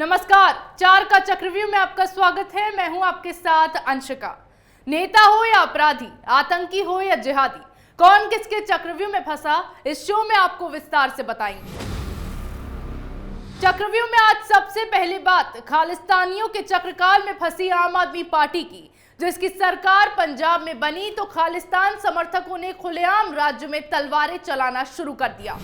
नमस्कार, 4 का चक्रव्यूह में आपका स्वागत है। मैं हूं आपके साथ अंशिका। नेता हो या अपराधी, आतंकी हो या जिहादी, कौन किसके चक्रव्यूह में फंसा, इस शो में आपको विस्तार से बताएंगे। चक्रव्यूह में आज सबसे पहली बात खालिस्तानियों के चक्रकाल में फंसी आम आदमी पार्टी की, जिसकी सरकार पंजाब में बनी तो खालिस्तान समर्थकों ने खुलेआम राज्य में तलवारें चलाना शुरू कर दिया।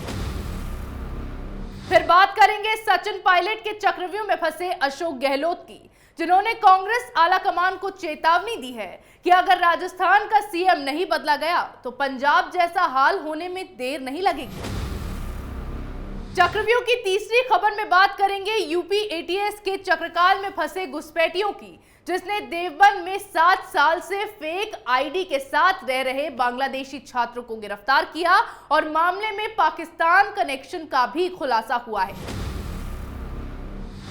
फिर बात करेंगे सचिन पायलट के चक्रव्यूह में फंसे अशोक गहलोत की, जिन्होंने कांग्रेस आलाकमान को चेतावनी दी है कि अगर राजस्थान का सीएम नहीं बदला गया तो पंजाब जैसा हाल होने में देर नहीं लगेगी। चक्रव्यूह की तीसरी खबर में बात करेंगे यूपी एटीएस के चक्रकाल में फंसे घुसपैठियों की, जिसने देवबंद में 7 साल से फेक आईडी के साथ रह रहे बांग्लादेशी छात्रों को गिरफ्तार किया और मामले में पाकिस्तान कनेक्शन का भी खुलासा हुआ है।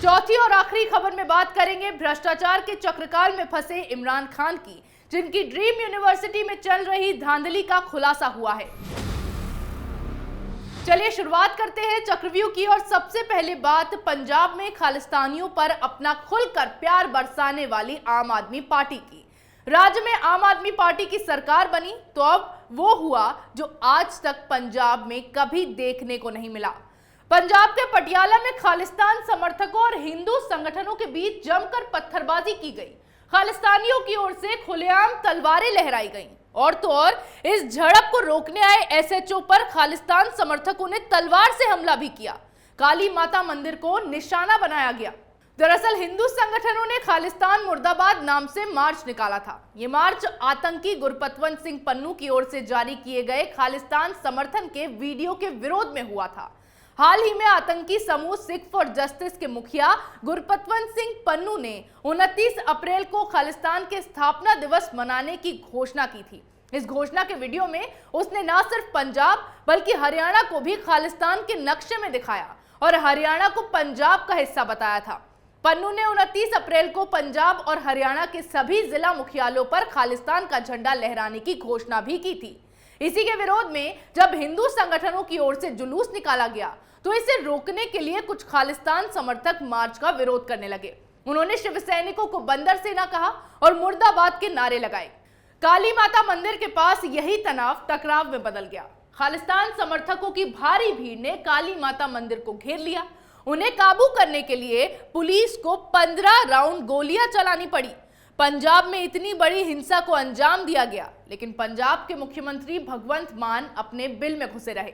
चौथी और आखिरी खबर में बात करेंगे भ्रष्टाचार के चक्रकाल में फंसे इमरान खान की, जिनकी ड्रीम यूनिवर्सिटी में चल रही धांधली का खुलासा हुआ है। चलिए शुरुआत करते हैं चक्रव्यूह की और सबसे पहले बात पंजाब में खालिस्तानियों पर अपना खुलकर प्यार बरसाने वाली आम आदमी पार्टी की। राज्य में आम आदमी पार्टी की सरकार बनी तो अब वो हुआ जो आज तक पंजाब में कभी देखने को नहीं मिला। पंजाब के पटियाला में खालिस्तान समर्थकों और हिंदू संगठनों के बीच जमकर पत्थरबाजी की गई। खालिस्तानियों की ओर से खुलेआम तलवारें लहराई गईं और तो और इस झड़प को रोकने आए एसएचओ पर खालिस्तान समर्थकों ने तलवार से हमला भी किया। काली माता मंदिर को निशाना बनाया गया। दरअसल हिंदू संगठनों ने खालिस्तान मुर्दाबाद नाम से मार्च निकाला था। ये मार्च आतंकी गुरपतवंत सिंह पन्नू की ओर से जारी किए गए खालिस्तान समर्थन के वीडियो के विरोध में हुआ था। हाल ही में आतंकी समूह सिख फॉर जस्टिस के मुखिया गुरपतवंत सिंह पन्नू ने 29 अप्रैल को खालिस्तान के स्थापना दिवस मनाने की घोषणा की थी। इस घोषणा के वीडियो में उसने न सिर्फ पंजाब बल्कि हरियाणा को भी खालिस्तान के नक्शे में दिखाया और हरियाणा को पंजाब का हिस्सा बताया था। पन्नू ने 29 अप्रैल को पंजाब और हरियाणा के सभी जिला मुख्यालयों पर खालिस्तान का झंडा लहराने की घोषणा भी की थी। इसी के विरोध में जब हिंदू संगठनों की ओर से जुलूस निकाला गया तो इसे रोकने के लिए कुछ खालिस्तान समर्थक मार्च का विरोध करने लगे। उन्होंने शिव सैनिकों को बंदर सेना कहा और मुर्दाबाद के नारे लगाए। काली माता मंदिर के पास यही तनाव टकराव में बदल गया। खालिस्तान समर्थकों की भारी भीड़ ने काली माता मंदिर को घेर लिया। उन्हें काबू करने के लिए पुलिस को 15 राउंड गोलियां चलानी पड़ी। पंजाब में इतनी बड़ी हिंसा को अंजाम दिया गया, लेकिन पंजाब के मुख्यमंत्री भगवंत मान अपने बिल में घुसे रहे।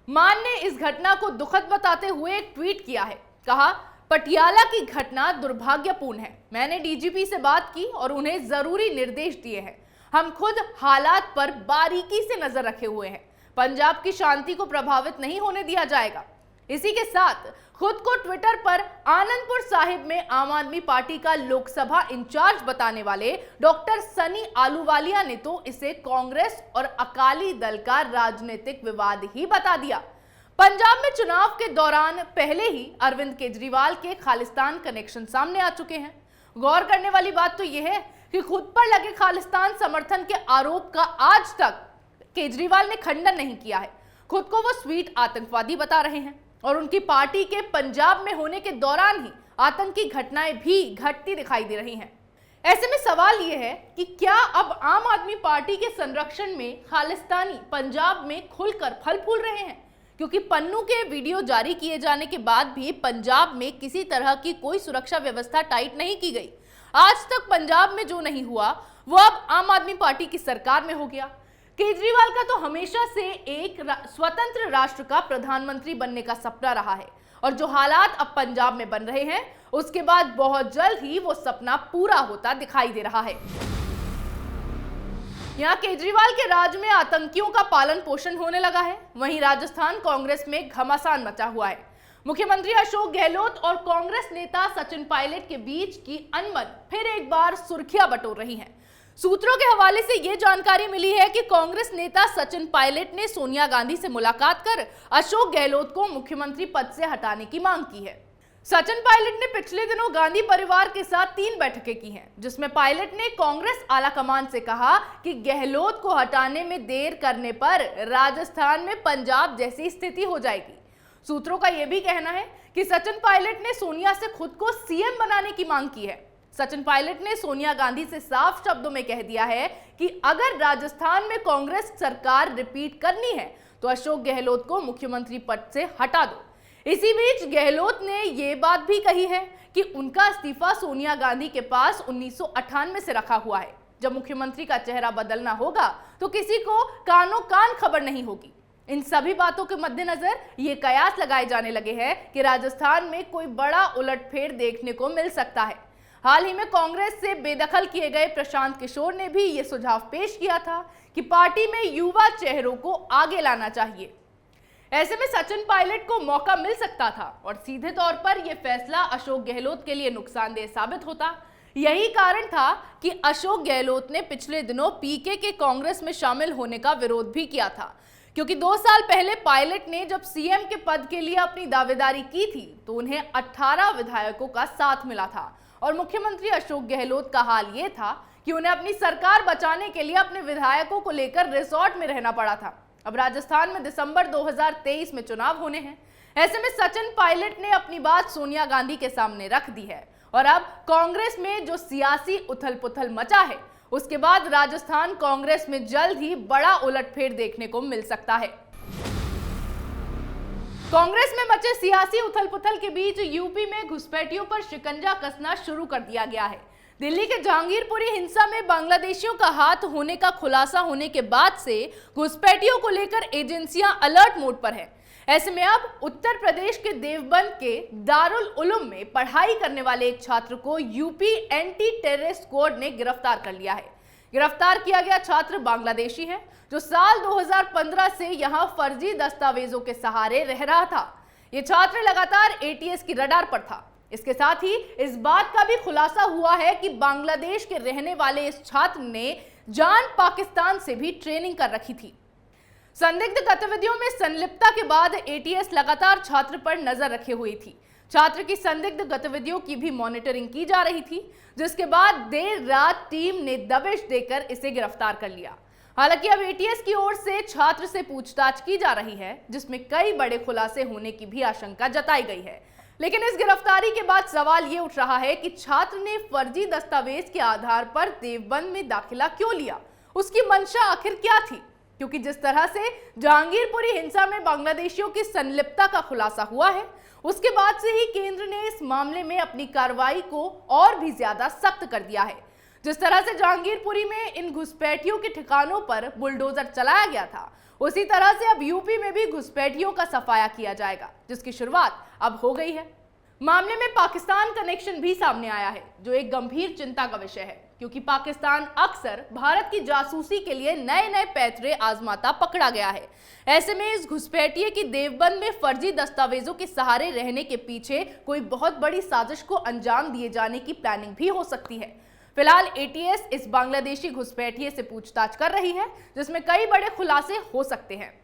मान ने इस घटना को दुखद बताते हुए एक ट्वीट किया है। कहा, पटियाला की घटना दुर्भाग्यपूर्ण है। मैंने डीजीपी से बात की और उन्हें जरूरी निर्देश दिए हैं। हम खुद हालात पर बारीकी से नजर रखे हुए हैं। पंजाब की शांति को प्रभावित नहीं होने दिया जाएगा। इसी के साथ खुद को ट्विटर पर आनंदपुर साहिब में आम आदमी पार्टी का लोकसभा इंचार्ज बताने वाले डॉक्टर सनी आलूवालिया ने तो इसे कांग्रेस और अकाली दल का राजनीतिक विवाद ही बता दिया। पंजाब में चुनाव के दौरान पहले ही अरविंद केजरीवाल के खालिस्तान कनेक्शन सामने आ चुके हैं। गौर करने वाली बात तो यह है कि खुद पर लगे खालिस्तान समर्थन के आरोप का आज तक केजरीवाल ने खंडन नहीं किया है। खुद को वो स्वीट आतंकवादी बता रहे हैं और उनकी पार्टी के पंजाब में होने के दौरान ही आतंकी घटनाएं भी घटती दिखाई दे रही हैं। ऐसे में सवाल यह है कि क्या अब आम आदमी पार्टी के संरक्षण में खालिस्तानी पंजाब में खुलकर फल फूल रहे हैं? क्योंकि पन्नू के वीडियो जारी किए जाने के बाद भी पंजाब में किसी तरह की कोई सुरक्षा व्यवस्था टाइट नहीं की गई। आज तक पंजाब में जो नहीं हुआ वो अब आम आदमी पार्टी की सरकार में हो गया। केजरीवाल का तो हमेशा से एक स्वतंत्र राष्ट्र का प्रधानमंत्री बनने का सपना रहा है और जो हालात अब पंजाब में बन रहे हैं उसके बाद बहुत जल्द ही वो सपना पूरा होता दिखाई दे रहा है। यहाँ केजरीवाल के राज में आतंकियों का पालन पोषण होने लगा है। वहीं राजस्थान कांग्रेस में घमासान मचा हुआ है। मुख्यमंत्री अशोक गहलोत और कांग्रेस नेता सचिन पायलट के बीच की अनबन फिर एक बार सुर्खियां बटोर रही है। सूत्रों के हवाले से यह जानकारी मिली है कि कांग्रेस नेता सचिन पायलट ने सोनिया गांधी से मुलाकात कर अशोक गहलोत को मुख्यमंत्री पद से हटाने की मांग की है। सचिन पायलट ने पिछले दिनों गांधी परिवार के साथ 3 बैठकें की हैं, जिसमें पायलट ने कांग्रेस आलाकमान से कहा कि गहलोत को हटाने में देर करने पर राजस्थान में पंजाब जैसी स्थिति हो जाएगी। सूत्रों का यह भी कहना है कि सचिन पायलट ने सोनिया से खुद को सीएम बनाने की मांग की है। सचिन पायलट ने सोनिया गांधी से साफ शब्दों में कह दिया है कि अगर राजस्थान में कांग्रेस सरकार रिपीट करनी है तो अशोक गहलोत को मुख्यमंत्री पद से हटा दो। इसी बीच गहलोत ने यह बात भी कही है कि उनका इस्तीफा सोनिया गांधी के पास 1998 से रखा हुआ है। जब मुख्यमंत्री का चेहरा बदलना होगा तो किसी को कानों कान खबर नहीं होगी। इन सभी बातों के मद्देनजर ये कयास लगाए जाने लगे हैं कि राजस्थान में कोई बड़ा उलटफेर देखने को मिल सकता है। हाल ही में कांग्रेस से बेदखल किए गए प्रशांत किशोर ने भी ये सुझाव पेश किया था कि पार्टी में युवा चेहरों को आगे लाना चाहिए। ऐसे में सचिन पायलट को मौका मिल सकता था और सीधे तौर पर यह फैसला अशोक गहलोत के लिए नुकसानदेह साबित होता। यही कारण था कि अशोक गहलोत ने पिछले दिनों पीके के कांग्रेस में शामिल होने का विरोध भी किया था, क्योंकि 2 साल पहले पायलट ने जब सीएम के पद के लिए अपनी दावेदारी की थी तो उन्हें 18 विधायकों का साथ मिला था और मुख्यमंत्री अशोक गहलोत का हाल ये था कि उन्हें अपनी सरकार बचाने के लिए अपने विधायकों को लेकर रिसोर्ट में रहना पड़ा था। अब राजस्थान में दिसंबर 2023 में चुनाव होने हैं। ऐसे में सचिन पायलट ने अपनी बात सोनिया गांधी के सामने रख दी है और अब कांग्रेस में जो सियासी उथल-पुथल मचा है उसके बाद राजस्थान कांग्रेस में जल्द ही बड़ा उलटफेर देखने को मिल सकता है। कांग्रेस में मचे सियासी उथल-पुथल के बीच यूपी में घुसपैठियों पर शिकंजा कसना शुरू कर दिया गया है। दिल्ली के जहांगीरपुरी हिंसा में बांग्लादेशियों का हाथ होने का खुलासा होने के बाद से घुसपैठियों को लेकर एजेंसियां अलर्ट मोड पर हैं। ऐसे में अब उत्तर प्रदेश के देवबंद के दारुल उलूम में पढ़ाई करने वाले एक छात्र को यूपी एंटी टेररिस्ट स्क्वाड ने गिरफ्तार कर लिया है। गिरफ्तार किया गया छात्र बांग्लादेशी है जो साल 2015 से यहां फर्जी दस्तावेजों के सहारे रह रहा था। यह छात्र लगातार एटीएस की रडार पर था। इसके साथ ही इस बात का भी खुलासा हुआ है कि बांग्लादेश के रहने वाले इस छात्र ने जान पाकिस्तान से भी ट्रेनिंग कर रखी थी। संदिग्ध गतिविधियों में संलिप्तता के बाद एटीएस लगातार छात्र पर नजर रखे हुई थी। छात्र की संदिग्ध गतिविधियों की भी मॉनिटरिंग की जा रही थी, जिसके बाद देर रात टीम ने दबिश देकर इसे गिरफ्तार कर लिया। हालांकि अब एटीएस की ओर से छात्र से पूछताछ की जा रही है, जिसमें कई बड़े खुलासे होने की भी आशंका जताई गई है। लेकिन इस गिरफ्तारी के बाद सवाल ये उठ रहा है कि छात्र ने फर्जी दस्तावेज के आधार पर देवबंद में दाखिला क्यों लिया, उसकी मंशा आखिर क्या थी? क्योंकि जिस तरह से जहांगीरपुरी हिंसा में बांग्लादेशियों की संलिप्तता का खुलासा हुआ है, उसके बाद से ही केंद्र ने इस मामले में अपनी कार्रवाई को और भी ज्यादा सख्त कर दिया है। जिस तरह से जहांगीरपुरी में इन घुसपैठियों के ठिकानों पर बुलडोजर चलाया गया था, उसी तरह से अब यूपी में भी घुसपैठियों का सफाया किया जाएगा, जिसकी शुरुआत अब हो गई है। मामले में पाकिस्तान कनेक्शन भी सामने आया है, जो एक गंभीर चिंता का विषय है, क्योंकि पाकिस्तान अक्सर भारत की जासूसी के लिए नए नए पैतरे आजमाता पकड़ा गया है। ऐसे में इस घुसपैठिए की देवबंद में फर्जी दस्तावेजों के सहारे रहने के पीछे कोई बहुत बड़ी साजिश को अंजाम दिए जाने की प्लानिंग भी हो सकती है। फिलहाल एटीएस इस बांग्लादेशी घुसपैठिए से पूछताछ कर रही है, जिसमें कई बड़े खुलासे हो सकते हैं।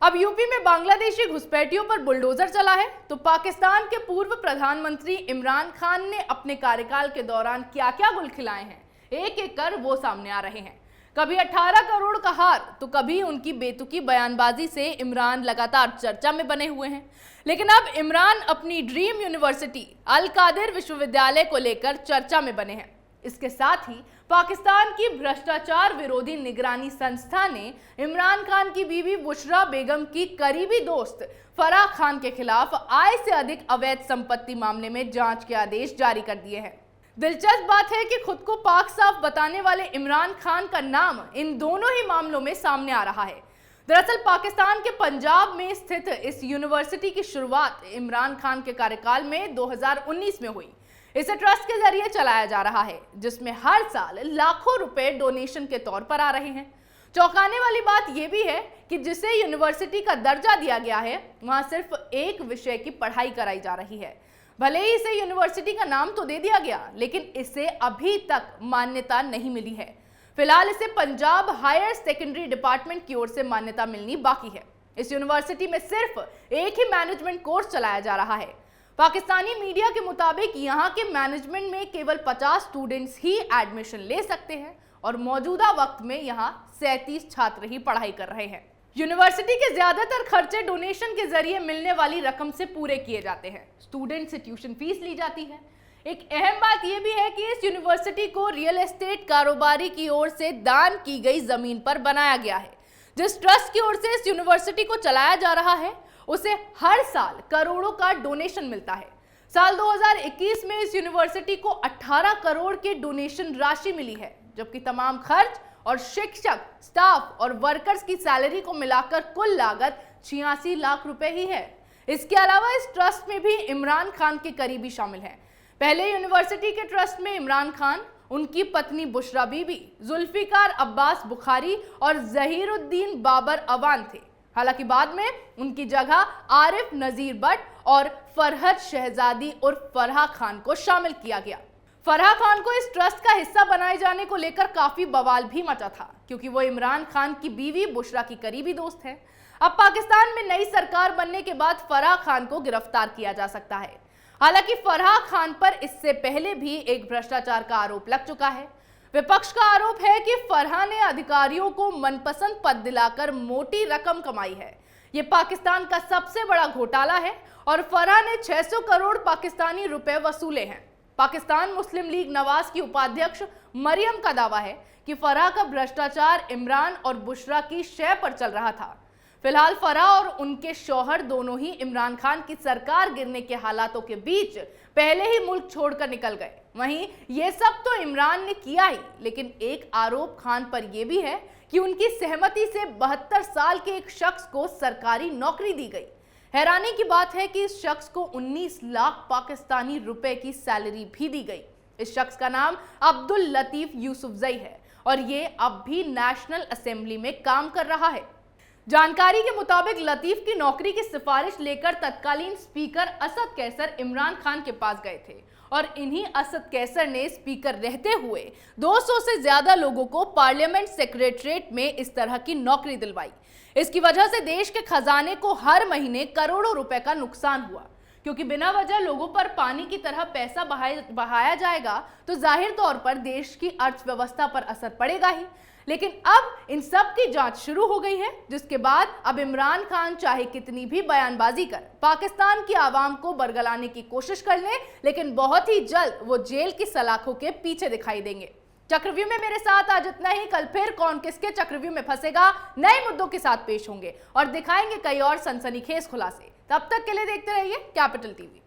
अब यूपी में बांग्लादेशी घुसपैठियों पर बुलडोजर चला है, तो पाकिस्तान के पूर्व प्रधानमंत्री इमरान खान ने अपने कार्यकाल के दौरान क्या क्या गुल खिलाए हैं, एक एक कर वो सामने आ रहे हैं। कभी 18 करोड़ का हार, तो कभी उनकी बेतुकी बयानबाजी से इमरान लगातार चर्चा में बने हुए हैं। लेकिन अब इमरान अपनी ड्रीम यूनिवर्सिटी अल कादिर विश्वविद्यालय को लेकर चर्चा में बने हैं। इसके साथ ही पाकिस्तान की भ्रष्टाचार विरोधी निगरानी संस्था ने इमरान खान की बीवी बुशरा बेगम की करीबी दोस्त फराह खान के खिलाफ आय से अधिक अवैध संपत्ति मामले में जांच के आदेश जारी कर दिए हैं। दिलचस्प बात है कि खुद को पाक साफ बताने वाले इमरान खान का नाम इन दोनों ही मामलों में सामने आ रहा है। दरअसल पाकिस्तान के पंजाब में स्थित इस यूनिवर्सिटी की शुरुआत इमरान खान के कार्यकाल में 2019 में हुई। इसे ट्रस्ट के जरिए चलाया जा रहा है, जिसमें हर साल लाखों रुपए डोनेशन के तौर पर आ रहे हैं। चौंकाने वाली बात यह भी है कि जिसे यूनिवर्सिटी का दर्जा दिया गया है, वहां सिर्फ एक विषय की पढ़ाई कराई जा रही है। भले ही इसे यूनिवर्सिटी का नाम तो दे दिया गया, लेकिन इसे अभी तक मान्यता नहीं मिली है। फिलहाल इसे पंजाब हायर सेकेंडरी डिपार्टमेंट की ओर से मान्यता मिलनी बाकी है। इस यूनिवर्सिटी में सिर्फ एक ही मैनेजमेंट कोर्स चलाया जा रहा है। पाकिस्तानी मीडिया के मुताबिक यहाँ के मैनेजमेंट में केवल 50 स्टूडेंट्स ही एडमिशन ले सकते हैं और मौजूदा वक्त में यहाँ 37 छात्र ही पढ़ाई कर रहे हैं। यूनिवर्सिटी के ज्यादातर खर्चे डोनेशन के जरिए मिलने वाली रकम से पूरे किए जाते हैं। स्टूडेंट से ट्यूशन फीस ली जाती है। एक अहम बात यह भी है कि इस यूनिवर्सिटी को रियल एस्टेट कारोबारी की ओर से दान की गई जमीन पर बनाया गया है। जिस ट्रस्ट की ओर से इस यूनिवर्सिटी को चलाया जा रहा है उसे हर साल करोड़ों का डोनेशन मिलता है। साल 2021 में इस यूनिवर्सिटी को 18 करोड़ के डोनेशन राशि मिली है, जबकि तमाम खर्च और शिक्षक, स्टाफ और वर्कर्स की सैलरी को मिलाकर कुल लागत 86 लाख रुपए ही है। इसके अलावा इस ट्रस्ट में भी इमरान खान के करीबी शामिल हैं। पहले यूनिवर्सिटी के ट्रस्ट में इमरान खान, उनकी पत्नी बुशरा बीबी, जुल्फिकार अब्बास बुखारी और जहीरुद्दीन बाबर अवान थे। हालांकि बाद में उनकी जगह आरिफ नजीर भट्ट और फरहद शहजादी और फराह खान को शामिल किया गया। फराह खान को इस ट्रस्ट का हिस्सा बनाए जाने को लेकर काफी बवाल भी मचा था, क्योंकि वो इमरान खान की बीवी बुशरा की करीबी दोस्त है। अब पाकिस्तान में नई सरकार बनने के बाद फराह खान को गिरफ्तार किया जा सकता है। हालांकि फराह खान पर इससे पहले भी एक भ्रष्टाचार का आरोप लग चुका है। विपक्ष का आरोप है कि फराह ने अधिकारियों को मनपसंद पद दिलाकर मोटी रकम कमाई है। ये पाकिस्तान का सबसे बड़ा घोटाला है और फराह ने 600 करोड़ पाकिस्तानी रुपए वसूले हैं। पाकिस्तान मुस्लिम लीग नवाज की उपाध्यक्ष मरियम का दावा है कि फराह का भ्रष्टाचार इमरान और बुशरा की शय पर चल रहा था। फिलहाल फराह और उनके शौहर दोनों ही इमरान खान की सरकार गिरने के हालातों के बीच पहले ही मुल्क छोड़कर निकल गए। वहीं ये सब तो इमरान ने किया ही, लेकिन एक आरोप खान पर यह भी है कि उनकी सहमति से 72 साल के एक शख्स को सरकारी नौकरी दी गई। हैरानी की बात है कि इस शख्स को 19 लाख पाकिस्तानी रुपए की सैलरी भी दी गई। इस शख्स का नाम अब्दुल लतीफ यूसुफजई है और ये अब भी नेशनल असेंबली में काम कर रहा है। जानकारी के मुताबिक लतीफ की नौकरी की सिफारिश लेकर तत्कालीन स्पीकर असद कैसर इमरान खान के पास गए थे और इन्हीं असद कैसर ने स्पीकर रहते हुए 200 से ज्यादा लोगों को पार्लियामेंट सेक्रेटरीट में इस तरह की नौकरी दिलवाई। इसकी वजह से देश के खजाने को हर महीने करोड़ों रुपए का नुकसान हुआ, क्योंकि बिना वजह लोगों पर पानी की तरह पैसा बहाया जाएगा तो जाहिर तौर पर देश की अर्थव्यवस्था पर असर पड़ेगा ही। लेकिन अब इन सब की जांच शुरू हो गई है, जिसके बाद अब इमरान खान चाहे कितनी भी बयानबाजी कर पाकिस्तान की आवाम को बरगलाने की कोशिश कर ले, लेकिन बहुत ही जल्द वो जेल की सलाखों के पीछे दिखाई देंगे। चक्रव्यूह में मेरे साथ आज इतना ही। कल फिर कौन किसके चक्रव्यूह में फंसेगा नए मुद्दों के साथ पेश होंगे और दिखाएंगे कई और सनसनीखेज खुलासे। तब तक के लिए देखते रहिए कैपिटल टीवी।